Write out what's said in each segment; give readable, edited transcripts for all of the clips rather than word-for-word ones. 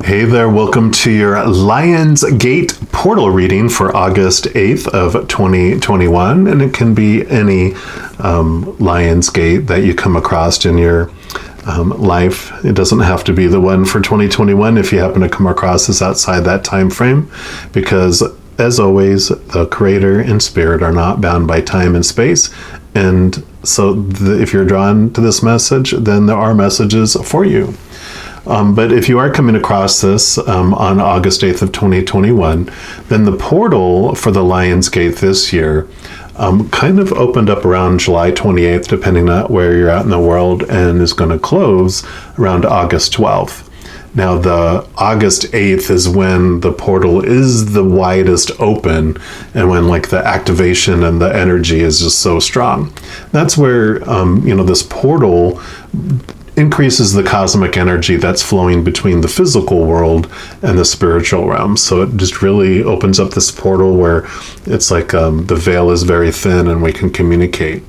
Hey there, welcome to your Lion's Gate portal reading for August 8th of 2021. And it can be any Lion's Gate that you come across in your life. It doesn't have to be the one for 2021 if you happen to come across this outside that time frame, because as always, the Creator and Spirit are not bound by time and space. And so if you're drawn to this message, then there are messages for you. But if you are coming across this on August 8th of 2021, then the portal for the Lion's Gate this year kind of opened up around July 28th, depending on where you're at in the world, and is going to close around August 12th. Now, the August 8th is when the portal is the widest open, and when like the activation and the energy is just so strong. That's where, this portal increases the cosmic energy that's flowing between the physical world and the spiritual realm. So it just really opens up this portal where it's like the veil is very thin and we can communicate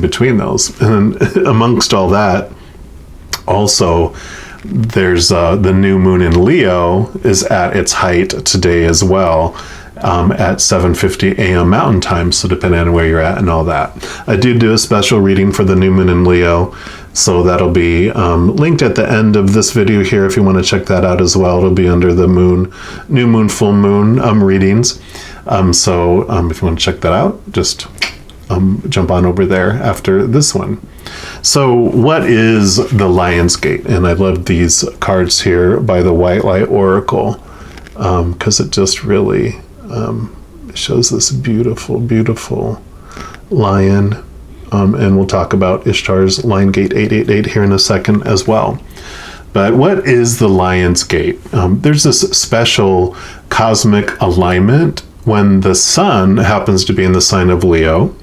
between those. And amongst all that, also, there's the new moon in Leo is at its height today as well, at 7:50 a.m. Mountain Time, so depending on where you're at and all that. I do a special reading for the new moon in Leo, so that'll be linked at the end of this video here if you want to check that out as well. It'll be under the new moon, full moon readings. So if you want to check that out, just jump on over there after this one. So what is the Lion's Gate? And I love these cards here by the White Light Oracle, because it just really shows this beautiful, beautiful lion. And we'll talk about Ishtar's Lion Gate 888 here in a second as well. But what is the Lion's Gate? There's this special cosmic alignment when the sun happens to be in the sign of Leo,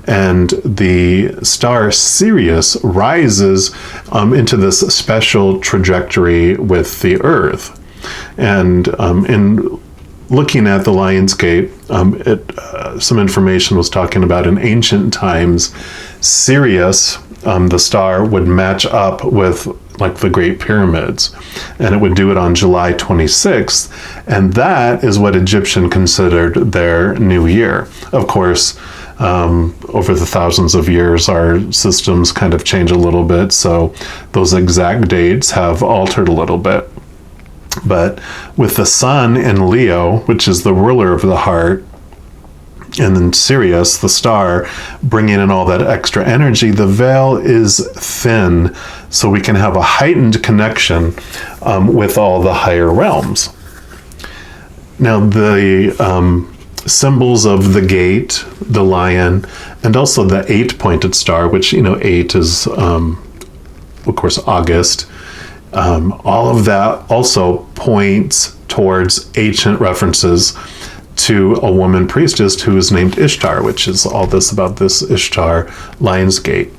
and the star Sirius rises into this special trajectory with the Earth. And in looking at the Lion's Gate, some information was talking about in ancient times, Sirius, the star, would match up with like the Great Pyramids, and it would do it on July 26th, and that is what Egyptian considered their new year. Of course, over the thousands of years, our systems kind of change a little bit, so those exact dates have altered a little bit. But with the sun in Leo, which is the ruler of the heart, and then Sirius, the star, bringing in all that extra energy, the veil is thin, so we can have a heightened connection with all the higher realms. Now, the symbols of the gate, the lion, and also the 8-pointed star, which, 8 is, of course, August. All of that also points towards ancient references to a woman priestess who is named Ishtar, which is all this about this Ishtar Lion's Gate.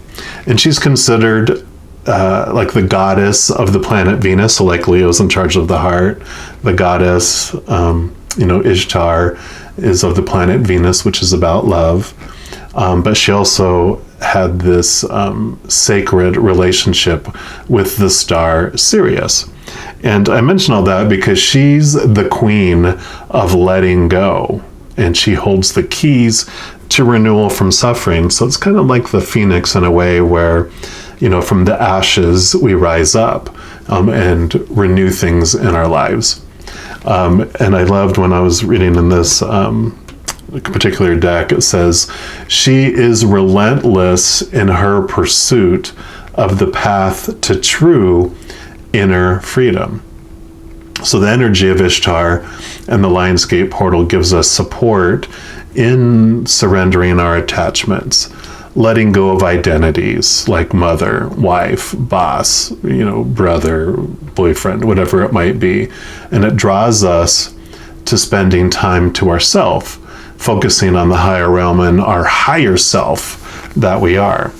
And she's considered like the goddess of the planet Venus, so like Leo's in charge of the heart. The goddess, Ishtar is of the planet Venus, which is about love. But she also had this sacred relationship with the star Sirius. And I mention all that because she's the queen of letting go, and she holds the keys to renewal from suffering. So it's kind of like the phoenix in a way where, from the ashes we rise up and renew things in our lives. And I loved when I was reading in this particular deck, it says, she is relentless in her pursuit of the path to true inner freedom. So the energy of Ishtar and the Lion's Gate portal gives us support in surrendering our attachments, letting go of identities like mother, wife, boss, brother, boyfriend, whatever it might be. And it draws us to spending time to ourself, focusing on the higher realm and our higher self that we are.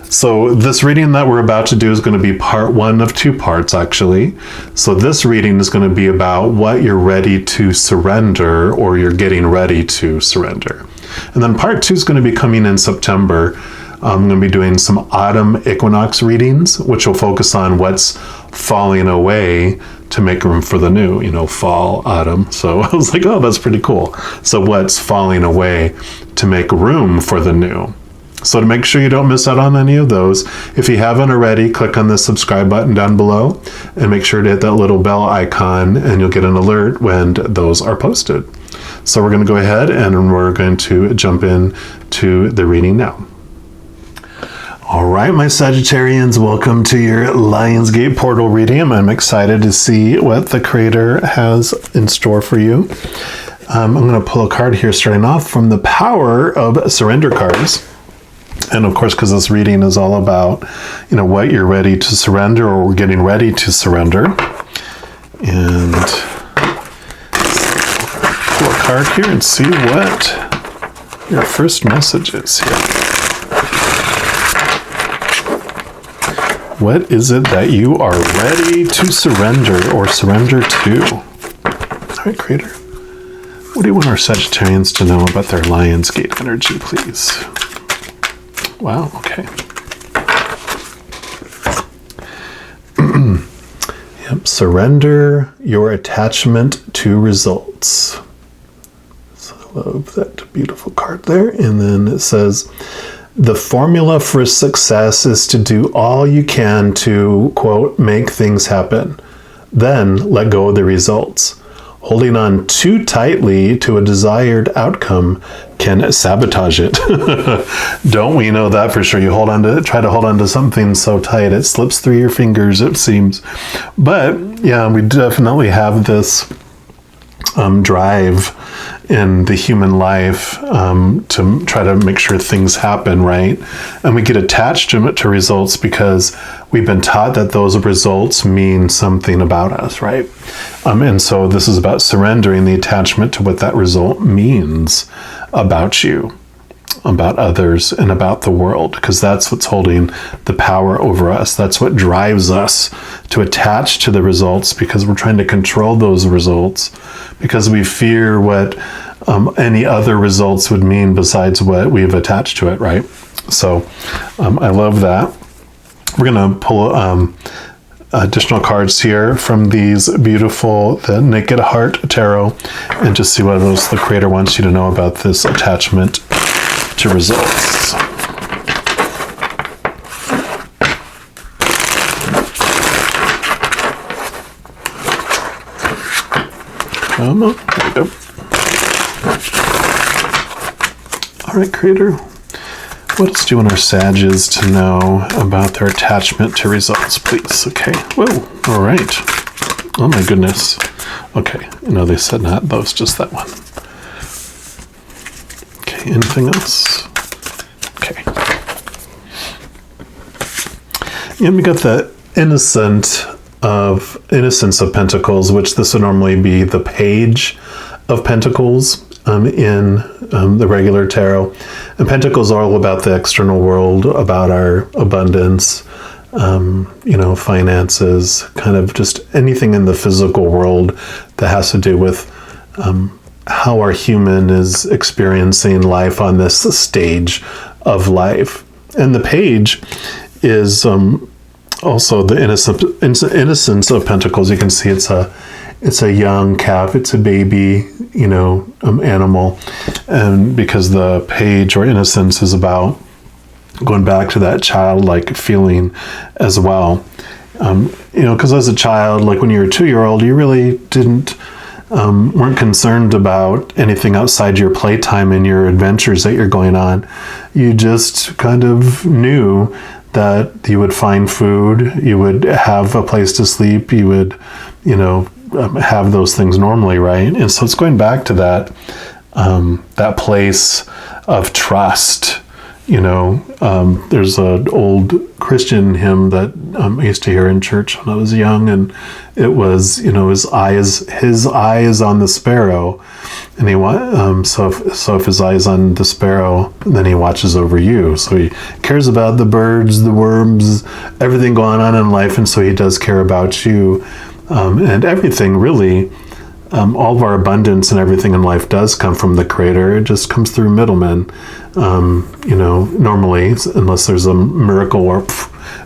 So this reading that we're about to do is going to be part 1 of 2 parts, actually. So this reading is going to be about what you're ready to surrender, or you're getting ready to surrender. And then part 2 is going to be coming in September. I'm going to be doing some autumn equinox readings, which will focus on what's falling away to make room for the new, fall, autumn. So I was like, oh, that's pretty cool. So what's falling away to make room for the new? So to make sure you don't miss out on any of those, if you haven't already, click on the subscribe button down below and make sure to hit that little bell icon and you'll get an alert when those are posted. So we're going to go ahead and we're going to jump in to the reading now. All right, my Sagittarians, welcome to your Lionsgate portal reading. I'm excited to see what the Creator has in store for you. I'm going to pull a card here starting off from the Power of Surrender cards. And of course, because this reading is all about, what you're ready to surrender or getting ready to surrender. And pull a card here and see what your first message is here. What is it that you are ready to surrender or surrender to? All right, Creator. What do you want our Sagittarians to know about their Lionsgate energy, please? Wow, okay. Yep, surrender your attachment to results. So I love that beautiful card there. And then it says, the formula for success is to do all you can to, quote, make things happen. Then let go of the results. Holding on too tightly to a desired outcome can sabotage it. Don't we know that for sure? You try to hold on to something so tight it slips through your fingers, it seems. But yeah, we definitely have this drive in the human life to try to make sure things happen, right? And we get attached to results because we've been taught that those results mean something about us, right? And so this is about surrendering the attachment to what that result means about you, about others, and about the world, because that's what's holding the power over us. That's what drives us to attach to the results, because we're trying to control those results, because we fear what any other results would mean besides what we've attached to it, right? So I love that. We're going to pull additional cards here from the Naked Heart Tarot and just see what else the Creator wants you to know about this attachment to results. Come on, there we go. All right, Creator, what else do you want our Sages to know about their attachment to results, please? Okay, whoa, all right. Oh my goodness. Okay, no, they said not those, just that one. Okay, anything else? Okay. And we got the Innocence of Pentacles, which this would normally be the Page of Pentacles in the regular tarot. And Pentacles are all about the external world, about our abundance, finances, kind of just anything in the physical world that has to do with how our human is experiencing life on this stage of life. And the Page is also the Innocence of Pentacles. You can see it's a young calf, it's a baby, animal. And because the Page or Innocence is about going back to that childlike feeling as well. Because as a child, like when you were a 2-year-old, you really weren't concerned about anything outside your playtime and your adventures that you're going on. You just kind of knew that you would find food, you would have a place to sleep, you would, have those things normally, right? And so it's going back to that place of trust. There's an old Christian hymn that I used to hear in church when I was young, and it was, his eye is on the sparrow, and so if his eye is on the sparrow, then he watches over you. So he cares about the birds, the worms, everything going on in life, and so he does care about you, and everything really. All of our abundance and everything in life does come from the Creator. It just comes through middlemen. normally, unless there's a miracle or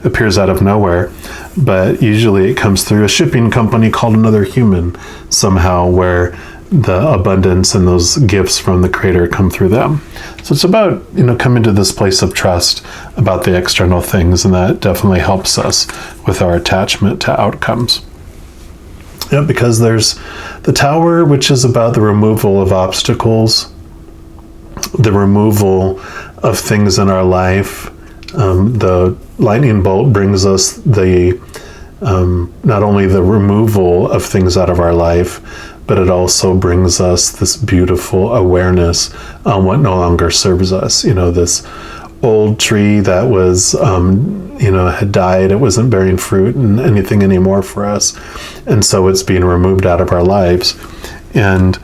appears out of nowhere. But usually it comes through a shipping company called Another Human somehow, where the abundance and those gifts from the Creator come through them. So it's about, coming to this place of trust about the external things, and that definitely helps us with our attachment to outcomes. Yeah, because there's the Tower, which is about the removal of obstacles, the removal of things in our life. The lightning bolt brings us the not only the removal of things out of our life, but it also brings us this beautiful awareness on what no longer serves us. This old tree that was, had died, it wasn't bearing fruit and anything anymore for us. And so it's being removed out of our lives. And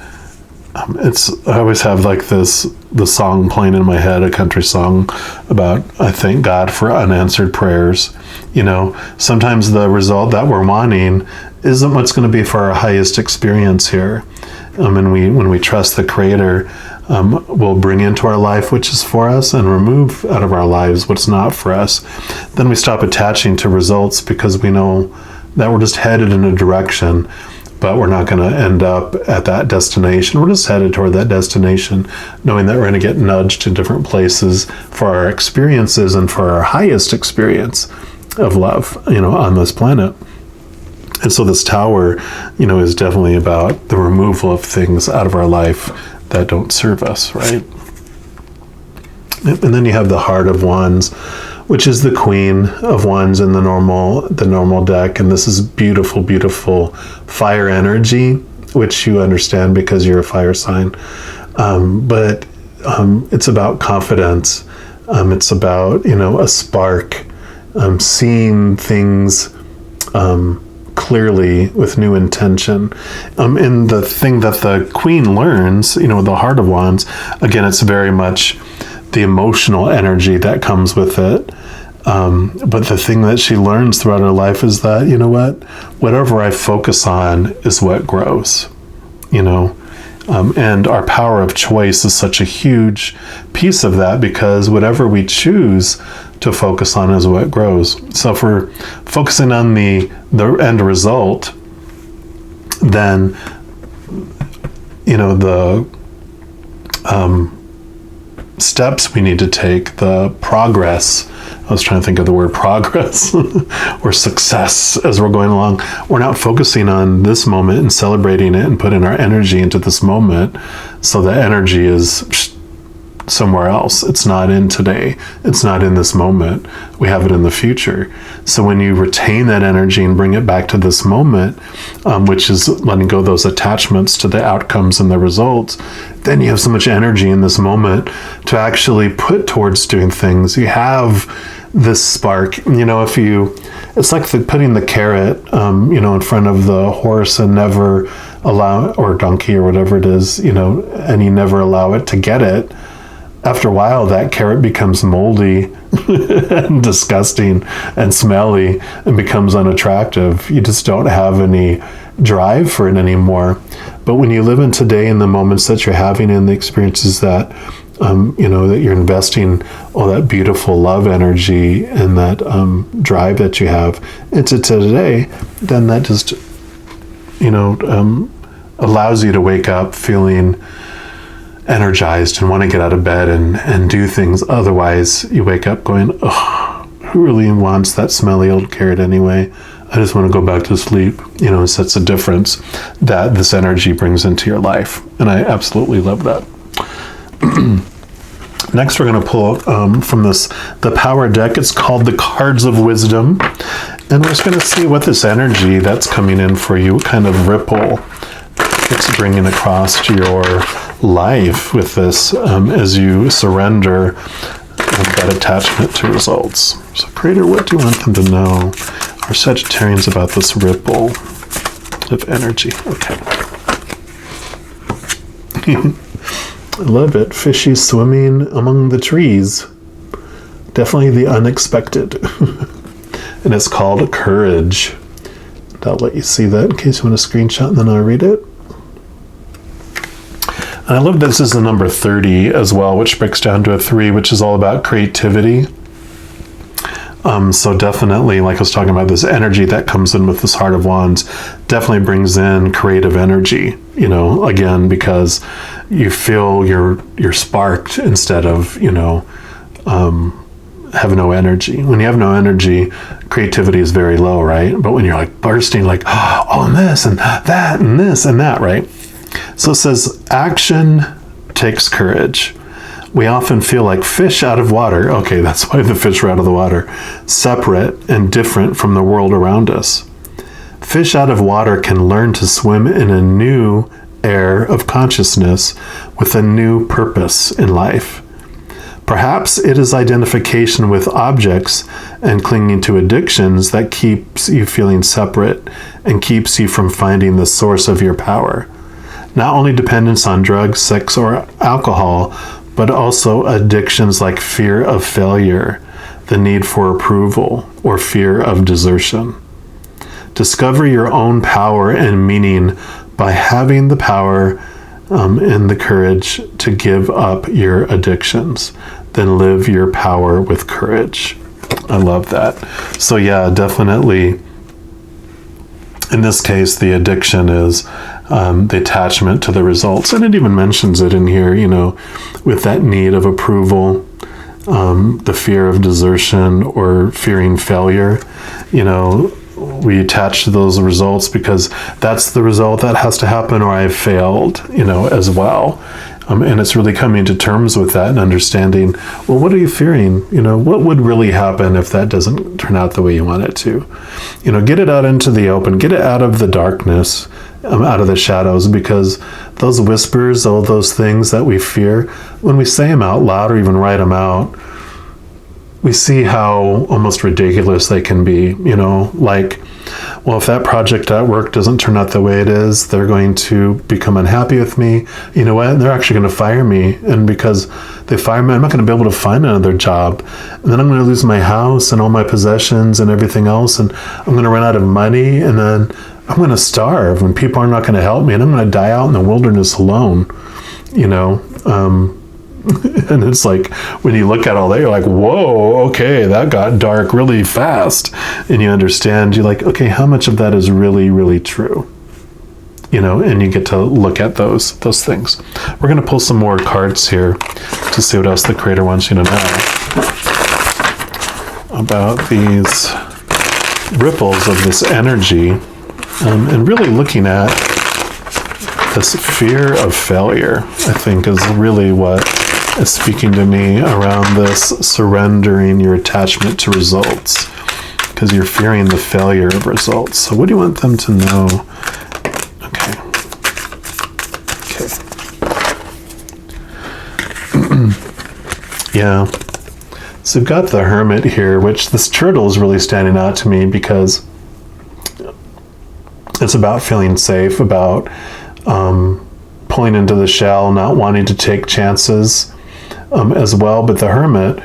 I always have the song playing in my head, a country song about, I thank God for unanswered prayers. Sometimes the result that we're wanting isn't what's going to be for our highest experience here. And when we trust the Creator, we'll bring into our life which is for us and remove out of our lives what's not for us. Then we stop attaching to results because we know that we're just headed in a direction, but we're not going to end up at that destination. We're just headed toward that destination, knowing that we're going to get nudged to different places for our experiences and for our highest experience of love, on this planet. And so this Tower, is definitely about the removal of things out of our life that don't serve us, right? And then you have the Heart of Wands, which is the Queen of Wands in the normal deck. And this is beautiful, beautiful fire energy, which you understand because you're a fire sign. But it's about confidence. It's about, a spark, seeing things clearly with new intention. And the thing that the Queen learns, the Heart of Wands, again, it's very much the emotional energy that comes with it. But the thing that she learns throughout her life is that, whatever I focus on is what grows, and our power of choice is such a huge piece of that, because whatever we choose to focus on is what grows. So if we're focusing on the end result, then, the steps we need to take, the progress, I was trying to think of the word progress or success as we're going along. We're not focusing on this moment and celebrating it and putting our energy into this moment. So the energy is somewhere else. It's not in today. It's not in this moment. We have it in the future. So when you retain that energy and bring it back to this moment, which is letting go of those attachments to the outcomes and the results, then you have so much energy in this moment to actually put towards doing things. You have this spark. It's like putting the carrot, in front of the horse and never allow, or donkey or whatever it is, and you never allow it to get it. After a while, that carrot becomes moldy and disgusting and smelly and becomes unattractive. You just don't have any drive for it anymore. But when you live in today, in the moments that you're having and the experiences that, that you're investing all that beautiful love energy and that drive that you have into today, then that just, allows you to wake up feeling energized and want to get out of bed and do things. Otherwise, you wake up going, oh, who really wants that smelly old carrot anyway? I just want to go back to sleep. So that's a difference that this energy brings into your life. And I absolutely love that. Next, we're going to pull from the Power deck. It's called the Cards of Wisdom. And we're just going to see what this energy that's coming in for you, what kind of ripple it's bringing across to your life with this as you surrender that attachment to results. So Creator, what do you want them to know, our Sagittarians, about this ripple of energy? Okay. I love it. Fishies swimming among the trees. Definitely the unexpected. And it's called Courage. I'll let you see that in case you want to screenshot and then I'll read it. And I love this is the number 30 as well, which breaks down to a 3, which is all about creativity. So definitely, like I was talking about, this energy that comes in with this Heart of Wands definitely brings in creative energy, again, because you feel you're sparked instead of, have no energy. When you have no energy, creativity is very low, right? But when you're like bursting, like, oh, and this and that and this and that, right? So it says, action takes courage. We often feel like fish out of water. Okay, that's why the fish are out of the water. Separate and different from the world around us. Fish out of water can learn to swim in a new air of consciousness with a new purpose in life. Perhaps it is identification with objects and clinging to addictions that keeps you feeling separate and keeps you from finding the source of your power. Not only dependence on drugs, sex, or alcohol, but also addictions like fear of failure, the need for approval, or fear of desertion. Discover your own power and meaning by having the power and the courage to give up your addictions. Then live your power with courage. I love that. So yeah, definitely, in this case, the addiction is the attachment to the results. And it even mentions it in here, with that need of approval, the fear of desertion or fearing failure. We attach to those results because that's the result that has to happen, or I've failed, as well. And it's really coming to terms with that and understanding, well, what are you fearing? What would really happen if that doesn't turn out the way you want it to? Get it out into the open, get it out of the darkness, out of the shadows, because those whispers, all those things that we fear, when we say them out loud or even write them out, we see how almost ridiculous they can be, like, well, if that project at work doesn't turn out the way it is, they're going to become unhappy with me. You know what? They're actually going to fire me. And because they fire me, I'm not going to be able to find another job. And then I'm going to lose my house and all my possessions and everything else. And I'm going to run out of money. And then I'm going to starve and people are not going to help me. And I'm going to die out in the wilderness alone, and it's like, when you look at all that, you're like, whoa, okay, that got dark really fast. And you understand, you're like, okay, how much of that is really, really true? And you get to look at those things. We're going to pull some more cards here to see what else the Creator wants you to know about these ripples of this energy, and really looking at this fear of failure, I think, is really what is speaking to me around this surrendering your attachment to results, because you're fearing the failure of results. So what do you want them to know? Okay. Yeah. So we've got the Hermit here, which this turtle is really standing out to me because it's about feeling safe, about pulling into the shell, not wanting to take chances as well. But the Hermit,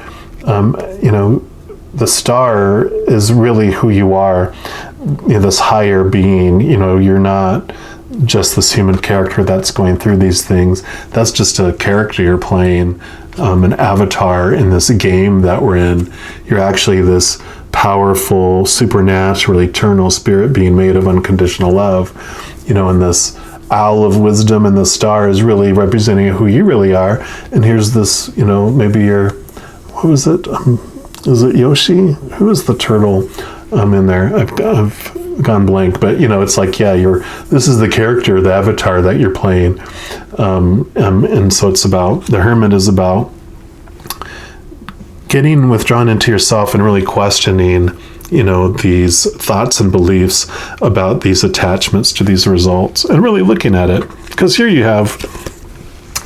the star is really who you are, this higher being. You're not just this human character that's going through these things. That's just a character you're playing, an avatar in this game that we're in. You're actually this powerful, supernatural, eternal spirit being made of unconditional love, and this owl of wisdom and the star is really representing who you really are. And here's this, maybe you're, what was it? Is it Yoshi? Who is the turtle in there? I've gone blank, but it's like, yeah, this is the character, the avatar that you're playing. And so it's about, the Hermit is about getting withdrawn into yourself and really questioning, these thoughts and beliefs about these attachments to these results, and really looking at it. Because here you have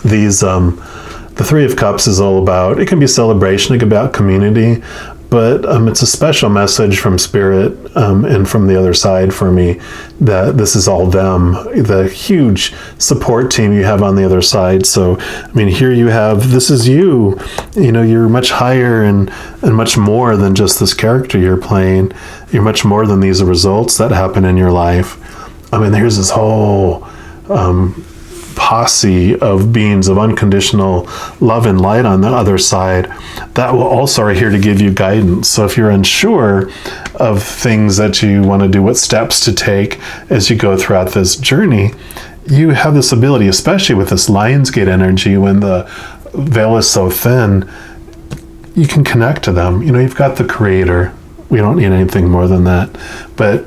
these, the Three of Cups is all about, it can be celebration, it can be about community, but it's a special message from Spirit and from the other side for me, that this is all them, the huge support team you have on the other side. So, here you have, this is you, you're much higher and much more than just this character you're playing. You're much more than these results that happen in your life. There's this whole posse of beings of unconditional love and light on the other side that will also are here to give you guidance. So if you're unsure of things that you want to do, what steps to take as you go throughout this journey, you have this ability, especially with this Lionsgate energy, when the veil is so thin, you can connect to them. You've got the Creator. We don't need anything more than that. But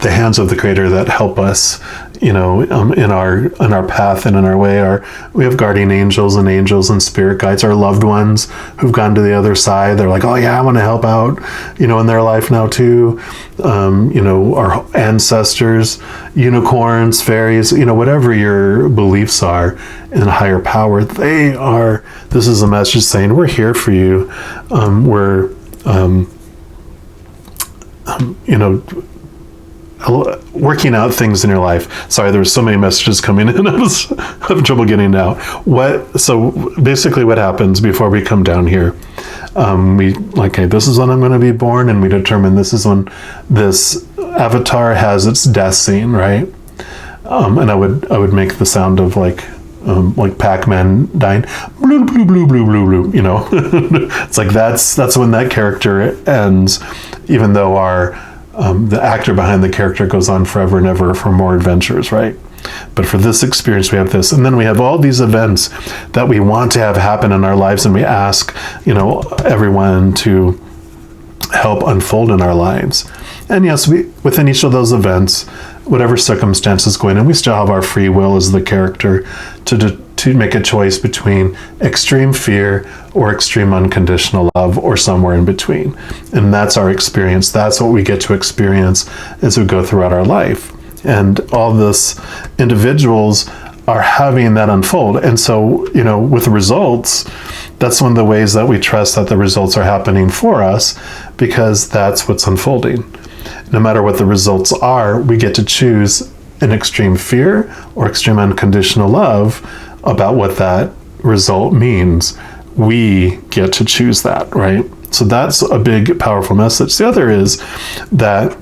the hands of the Creator that help us, in our path and in our way, we have guardian angels and spirit guides, our loved ones who've gone to the other side. They're like, oh yeah, I want to help out, in their life now too. Our ancestors, unicorns, fairies, whatever your beliefs are in a higher power, this is a message saying, we're here for you. We're working out things in your life. Sorry, there were so many messages coming in. I was having trouble getting out. So basically what happens before we come down here, this is when I'm going to be born, and we determine this is when this avatar has its death scene, right? And I would make the sound of like Pac-Man dying, blue, blue, blue, blue, blue, blue, It's like that's when that character ends, even though the actor behind the character goes on forever and ever for more adventures, right? But for this experience, we have this. And then we have all these events that we want to have happen in our lives, and we ask, everyone to help unfold in our lives. And yes, within each of those events, whatever circumstances going on, we still have our free will as the character to make a choice between extreme fear or extreme unconditional love, or somewhere in between. And that's our experience. That's what we get to experience as we go throughout our life. And all this individuals are having that unfold. And so, with the results, that's one of the ways that we trust that the results are happening for us, because that's what's unfolding. No matter what the results are, we get to choose an extreme fear or extreme unconditional love about what that result means. We get to choose that, right? So that's a big, powerful message. The other is that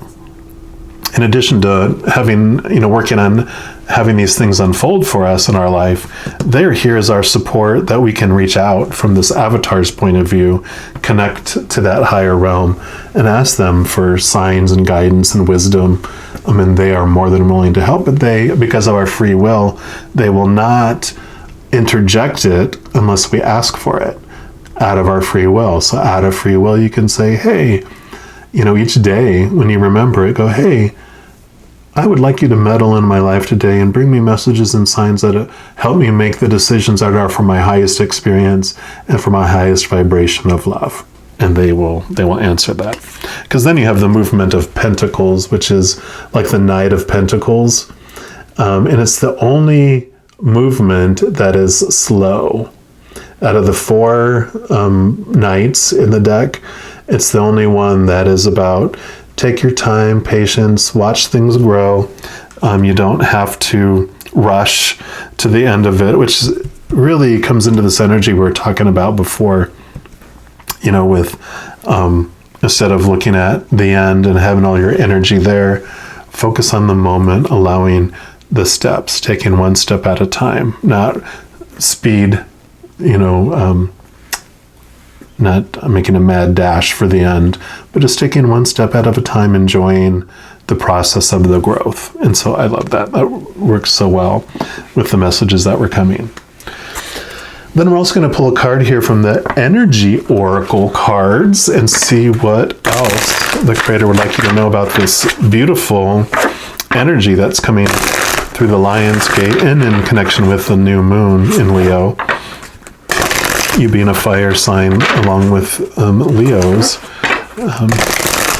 in addition to having, working on having these things unfold for us in our life, they're here as our support, that we can reach out from this avatar's point of view, connect to that higher realm, and ask them for signs and guidance and wisdom. They are more than willing to help, but because of our free will, they will not interject it unless we ask for it out of our free will. So out of free will, you can say, hey, each day when you remember it, go, hey, I would like you to meddle in my life today and bring me messages and signs that help me make the decisions that are for my highest experience and for my highest vibration of love. And they will answer that. Because then you have the movement of Pentacles, which is like the Knight of Pentacles. And it's the only movement that is slow. Out of the 4 knights in the deck, it's the only one that is about take your time, patience, watch things grow. You don't have to rush to the end of it, which really comes into this energy we were talking about before, with instead of looking at the end and having all your energy there, focus on the moment, allowing the steps, taking one step at a time, not speed, not making a mad dash for the end, but just taking one step at a time, enjoying the process of the growth. And so I love that. That works so well with the messages that were coming. Then we're also going to pull a card here from the Energy Oracle cards and see what else the Creator would like you to know about this beautiful energy that's coming through the Lion's Gate and in connection with the new moon in Leo. You being a fire sign along with Leos,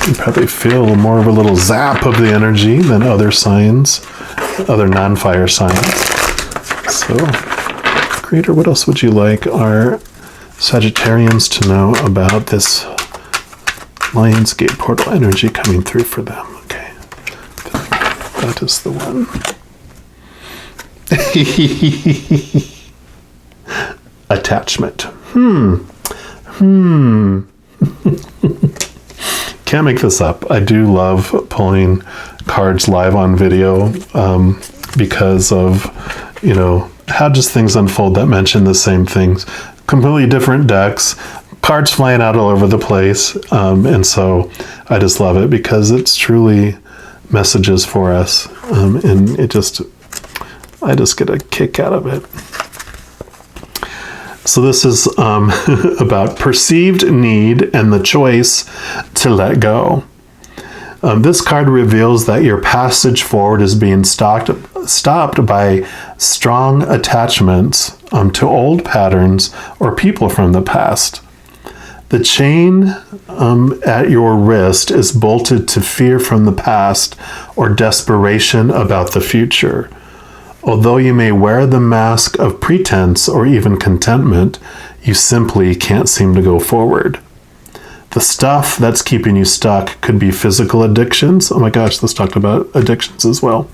you probably feel more of a little zap of the energy than other signs, other non-fire signs. So, Creator, what else would you like our Sagittarians to know about this Lionsgate portal energy coming through for them? Okay, that is the one. Attachment. Can't make this up. I do love pulling cards live on video. because of, how just things unfold that mention the same things. Completely different decks, cards flying out all over the place. And so I just love it because it's truly messages for us. And I just get a kick out of it. So this is about perceived need and the choice to let go. This card reveals that your passage forward is being stopped by strong attachments to old patterns or people from the past. The chain at your wrist is bolted to fear from the past or desperation about the future. Although you may wear the mask of pretense or even contentment, you simply can't seem to go forward. The stuff that's keeping you stuck could be physical addictions. Oh my gosh, this talked about addictions as well.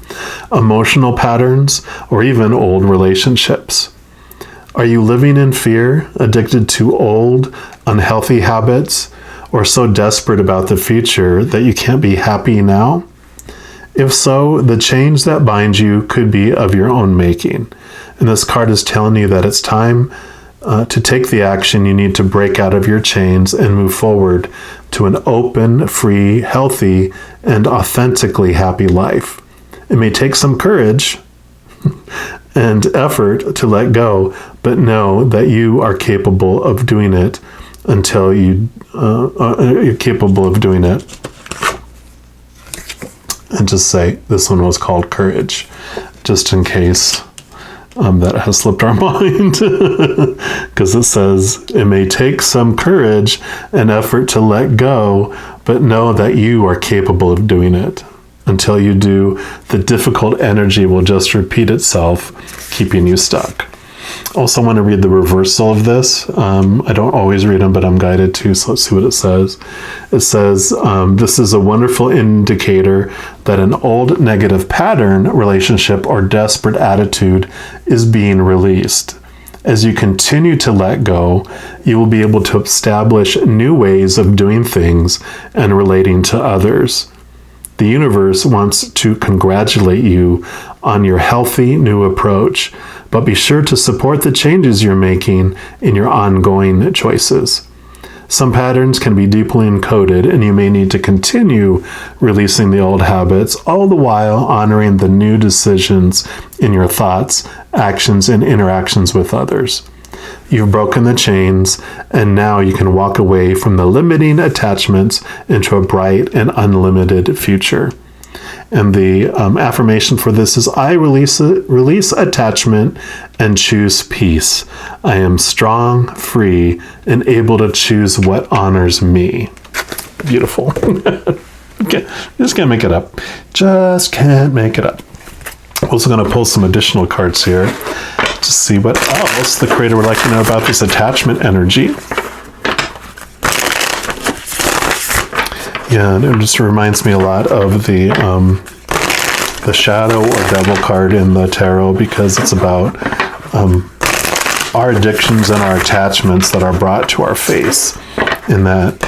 Emotional patterns, or even old relationships. Are you living in fear, addicted to old, unhealthy habits, or so desperate about the future that you can't be happy now? If so, the change that binds you could be of your own making. And this card is telling you that it's time to take the action you need to break out of your chains and move forward to an open, free, healthy, and authentically happy life. It may take some courage and effort to let go, but know that you are capable of doing it until you're capable of doing it. And just say this one was called Courage, just in case that has slipped our mind. Because it says, it may take some courage and effort to let go, but know that you are capable of doing it. Until you do, the difficult energy will just repeat itself, keeping you stuck. Also want to read the reversal of this. I don't always read them, but I'm guided to, so let's see what it says. It says, this is a wonderful indicator that an old negative pattern, relationship, or desperate attitude is being released. As you continue to let go, you will be able to establish new ways of doing things and relating to others. The universe wants to congratulate you on your healthy new approach, but be sure to support the changes you're making in your ongoing choices. Some patterns can be deeply encoded, and you may need to continue releasing the old habits, all the while honoring the new decisions in your thoughts, actions, and interactions with others. You've broken the chains, and now you can walk away from the limiting attachments into a bright and unlimited future. And the affirmation for this is, I release attachment and choose peace. I am strong, free, and able to choose what honors me. Beautiful. Okay, just can't make it up. Just can't make it up. Also going to pull some additional cards here to see what else the creator would like to know about this attachment energy. Yeah, and it just reminds me a lot of the shadow or devil card in the tarot, because it's about our addictions and our attachments that are brought to our face, in that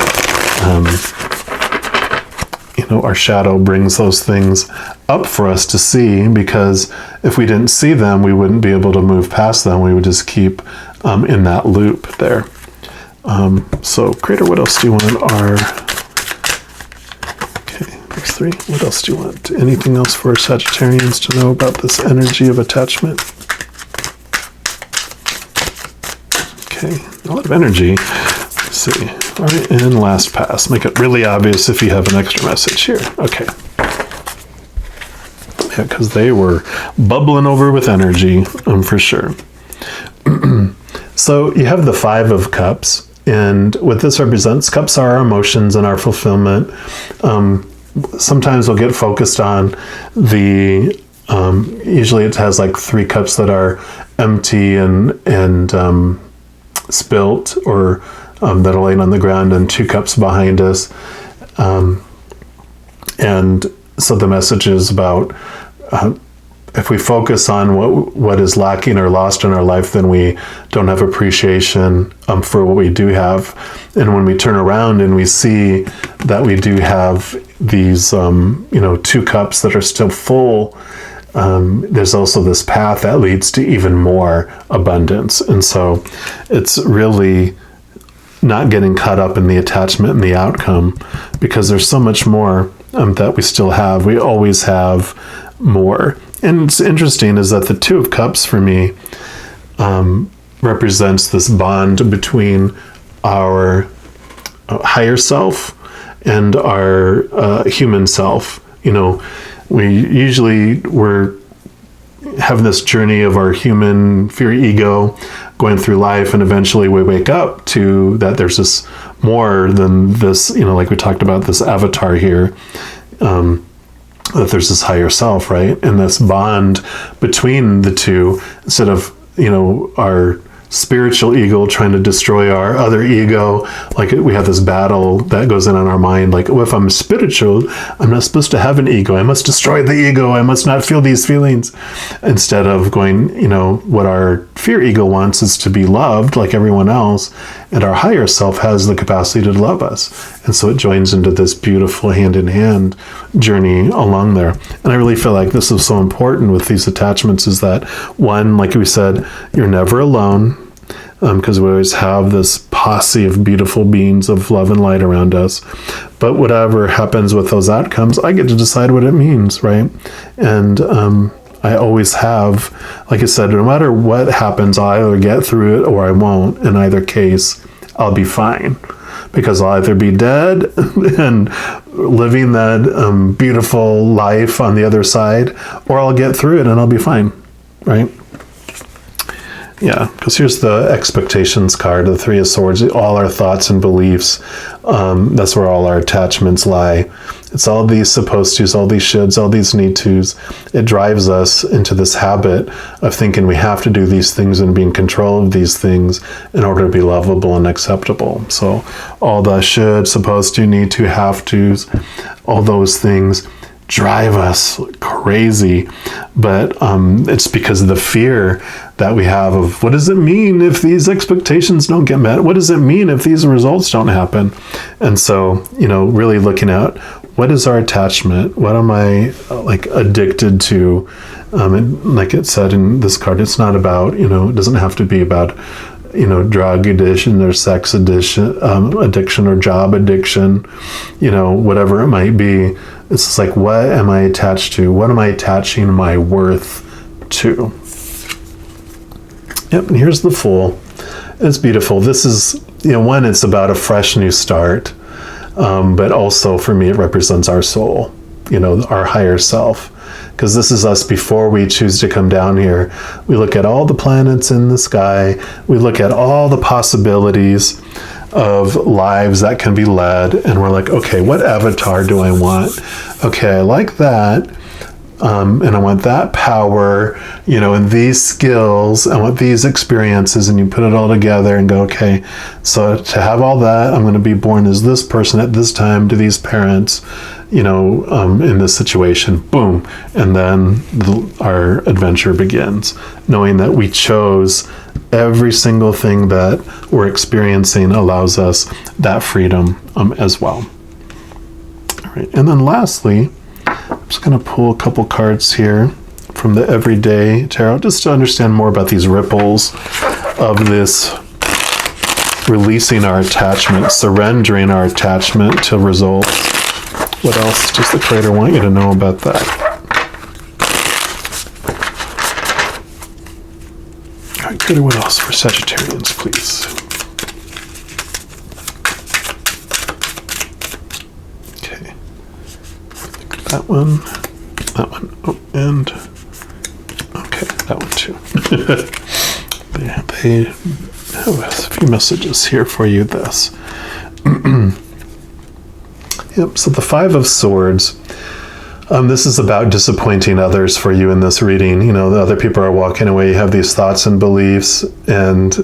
our shadow brings those things up for us to see, because if we didn't see them, we wouldn't be able to move past them. We would just keep in that loop there. So, creator, what else do you want? There's 3. What else do you want? Anything else for Sagittarians to know about this energy of attachment? Okay, a lot of energy. Let's see. All right, and last pass. Make it really obvious if you have an extra message here. Okay. Yeah, because they were bubbling over with energy, for sure. So you have the 5 of Cups, and what this represents, cups are our emotions and our fulfillment. Sometimes we'll get focused on the, usually it has like 3 cups that are empty and spilt, or that are laying on the ground, and 2 cups behind us. And so the message is about, if we focus on what is lacking or lost in our life, then we don't have appreciation for what we do have. And when we turn around and we see that we do have these, 2 cups that are still full, there's also this path that leads to even more abundance. And so it's really not getting caught up in the attachment and the outcome, because there's so much more that we still have. We always have more. And it's interesting is that the Two of Cups for me represents this bond between our higher self and our human self. We usually have this journey of our human fear ego going through life, and eventually we wake up to that there's this more than this, like we talked about, this avatar here, that there's this higher self, right? And this bond between the two, instead of our spiritual ego trying to destroy our other ego, like we have this battle that goes in our mind, like, if I'm spiritual, I'm not supposed to have an ego, I must destroy the ego, I must not feel these feelings, instead of going, what our fear ego wants is to be loved like everyone else, and our higher self has the capacity to love us. And so it joins into this beautiful hand-in-hand journey along there. And I really feel like this is so important with these attachments, is that, one, like we said, you're never alone, because we always have this posse of beautiful beings of love and light around us. But whatever happens with those outcomes, I get to decide what it means, right? And I always have, like I said, no matter what happens, I'll either get through it or I won't. In either case, I'll be fine, because I'll either be dead and living that beautiful life on the other side, or I'll get through it and I'll be fine, right? Yeah, because here's the expectations card, the Three of Swords, all our thoughts and beliefs. That's where all our attachments lie. It's all these supposed tos, all these shoulds, all these need tos. It drives us into this habit of thinking we have to do these things and be in control of these things in order to be lovable and acceptable. So all the should, supposed to, need to, have tos, all those things drive us crazy. But it's because of the fear that we have of, what does it mean if these expectations don't get met? What does it mean if these results don't happen? And so, really looking at, what is our attachment? What am I addicted to? And like it said in this card, it's not about, it doesn't have to be about, drug addiction or sex addiction, or job addiction, whatever it might be. It's just like, what am I attached to? What am I attaching my worth to? Yep, and here's the Fool. It's beautiful. This is, one, it's about a fresh new start, but also for me, it represents our soul, our higher self. Because this is us before we choose to come down here. We look at all the planets in the sky. We look at all the possibilities of lives that can be led. And we're like, okay, what avatar do I want? Okay, I like that. And I want that power, and these skills. I want these experiences. And you put it all together and go, okay, so to have all that, I'm going to be born as this person at this time to these parents, in this situation. Boom. And then our adventure begins, knowing that we chose every single thing that we're experiencing allows us that freedom as well. All right. And then lastly, I'm just going to pull a couple cards here from the Everyday Tarot, just to understand more about these ripples of this releasing our attachment, surrendering our attachment to results. What else does the Creator want you to know about that? All right, Creator, what else for Sagittarians, please? Okay. That one, oh, and okay, that one too. Yeah, they have a few messages here for you. This. Yep, so the Five of Swords. This is about disappointing others for you in this reading. The other people are walking away. You have these thoughts and beliefs, and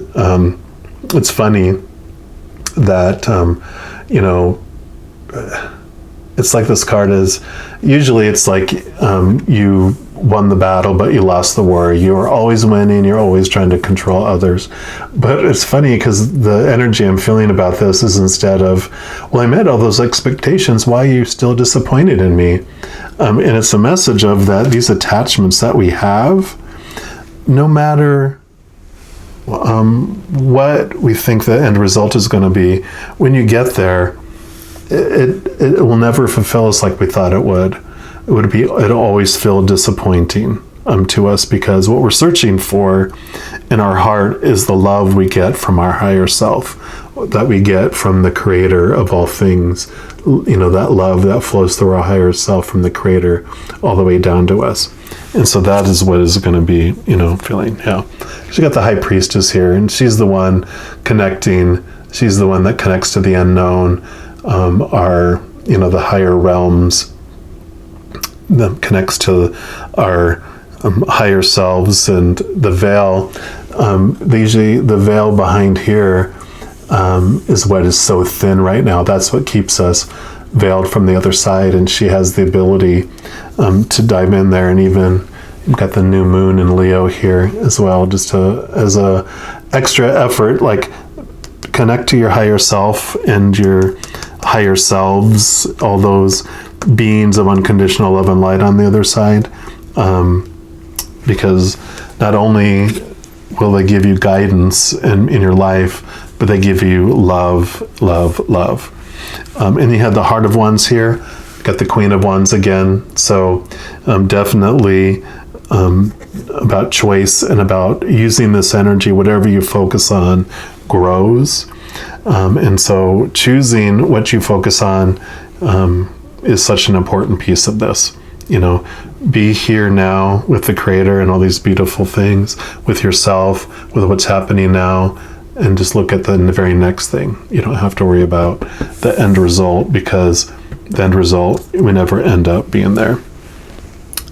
it's funny that it's like this card is, usually it's like you won the battle, but you lost the war. You're always winning. You're always trying to control others. But it's funny because the energy I'm feeling about this is instead of, well, I met all those expectations. Why are you still disappointed in me? And it's a message of that these attachments that we have, no matter what we think the end result is going to be, when you get there, it will never fulfill us like we thought it would. It'll always feel disappointing to us, because what we're searching for in our heart is the love we get from our higher self, that we get from the creator of all things. That love that flows through our higher self from the creator all the way down to us. And so that is what is going to be, feeling. Yeah. She got the high priestess here, and she's the one connecting. She's the one that connects to the unknown, the higher realms, that connects to our higher selves. And the veil, usually the veil behind here is what is so thin right now. That's what keeps us veiled from the other side. And she has the ability to dive in there. And even you've got the new moon in Leo here as well, just as a extra effort, like connect to your higher self and your higher selves, all those beings of unconditional love and light on the other side, because not only will they give you guidance in your life, but they give you love. And you have the Heart of Wands here, got the Queen of Wands again, so definitely about choice and about using this energy. Whatever you focus on grows, and so choosing what you focus on is such an important piece of this. Be here now with the creator and all these beautiful things, with yourself, with what's happening now, and just look at the very next thing. You don't have to worry about the end result, because the end result, we never end up being there.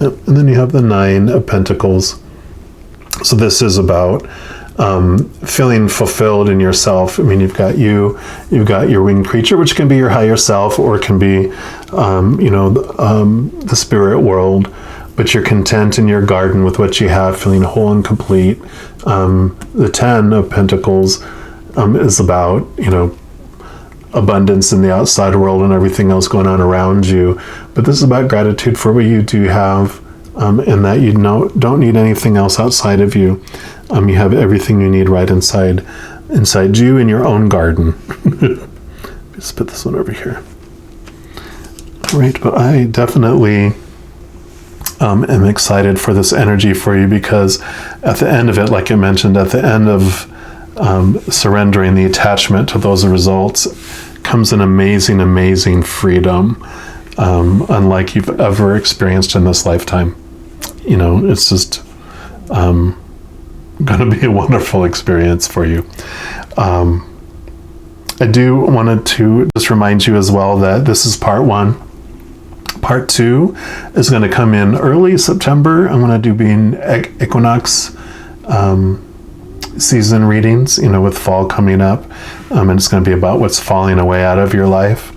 And then you have the Nine of Pentacles. So this is about feeling fulfilled in yourself. I mean, you've got your winged creature, which can be your higher self, or it can be, the spirit world. But you're content in your garden with what you have, feeling whole and complete. The Ten of Pentacles is about, abundance in the outside world and everything else going on around you. But this is about gratitude for what you do have, and that you don't need anything else outside of you. You have everything you need right inside you in your own garden. Just put this one over here. All right, but I definitely am excited for this energy for you, because at the end of it, like I mentioned, at the end of surrendering the attachment to those results comes an amazing freedom, unlike you've ever experienced in this lifetime. It's just going to be a wonderful experience for you. I do wanted to just remind you as well that this is part 1. Part 2 is going to come in early September. I'm going to do being equinox season readings, with fall coming up. And it's going to be about what's falling away out of your life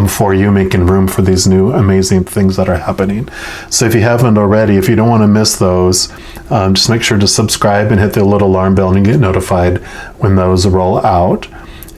for you, making room for these new amazing things that are happening. So if you haven't already, if you don't want to miss those, just make sure to subscribe and hit the little alarm bell and get notified when those roll out.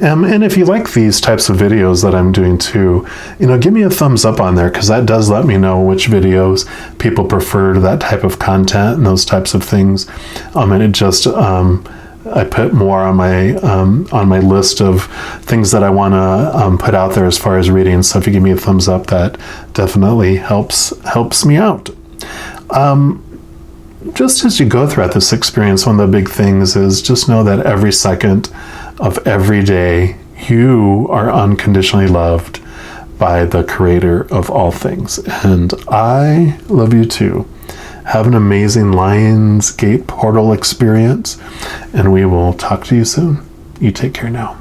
And if you like these types of videos that I'm doing too, give me a thumbs up on there, because that does let me know which videos people prefer to that type of content and those types of things. And it just, I put more on my list of things that I want to put out there as far as reading. So if you give me a thumbs up, that definitely helps me out. Just as you go throughout this experience, one of the big things is just know that every second of every day, you are unconditionally loved by the creator of all things. And I love you too. Have an amazing Lionsgate portal experience, and we will talk to you soon. You take care now.